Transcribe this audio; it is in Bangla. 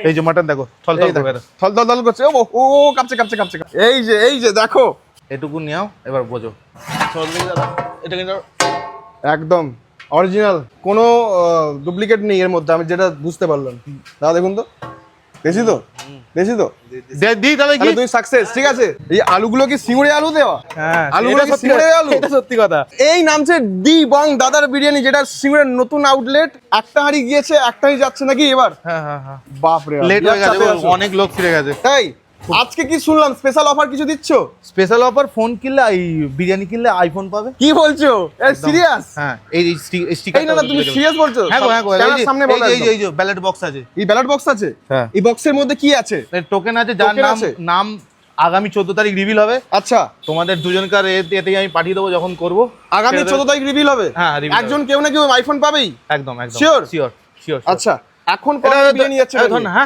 এই যে মাটন দেখো থলথল করবে, থল করছে। ও কাঁপছে। এই যে দেখো, এটুকু নিও এবার বোঝো। এটা কিন্তু একদম অরিজিনাল, কোনো ডুপ্লিকেট নেই এর মধ্যে, আমি যেটা বুঝতে পারলাম। দাদা দেখুন তো, দেশি তো? দিই তাহলে কি তুমি সাকসেস। ঠিক আছে, এই আলুগুলো কি সিঙ্গুরে আলু দেওয়া? হ্যাঁ আলুগুলো কি সিঙ্গুরে আলু? এটা সত্যি কথা। এই নামছে দি বং দাদার বিরিয়ানি, যেটা সিঙ্গুরের নতুন আউটলেট। একটা হাড়ি গিয়েছে, একটাই যাচ্ছে নাকি এবার? হ্যাঁ বাপরে, লেট হয়ে গেছে, অনেক লোক ফিরে গেছে। তাই আজকে কি শুনলাম স্পেশাল অফার কিছু দিচ্ছ? স্পেশাল অফার, ফোন কিনলে এই বিরিয়ানি কিনলে আইফোন পাবে। কি বলছো? সিরিয়াস? হ্যাঁ এই স্টিকার। এই না তুমি সিরিয়াস বলছো? হ্যাঁ গো ক্যামেরার সামনে বলো। এই যে ব্যালেট বক্স আছে। এই ব্যালট বক্স আছে? হ্যাঁ। এই বক্সের মধ্যে কি আছে? টোকেন আছে, যার Token নাম আছে? নাম আগামী 14 তারিখ রিভিল হবে। আচ্ছা, তোমাদের দুজনকার এতেই আমি পাঠিয়ে দেবো যখন করবো। আগামী 14 তারিখ রিভিল হবে। হ্যাঁ, reveal একজন কেউ না কেউ আইফোন পাবেই। একদম Sure? শিওর। আচ্ছা, এখন কত বিরিয়ানি যাচ্ছে? হ্যাঁ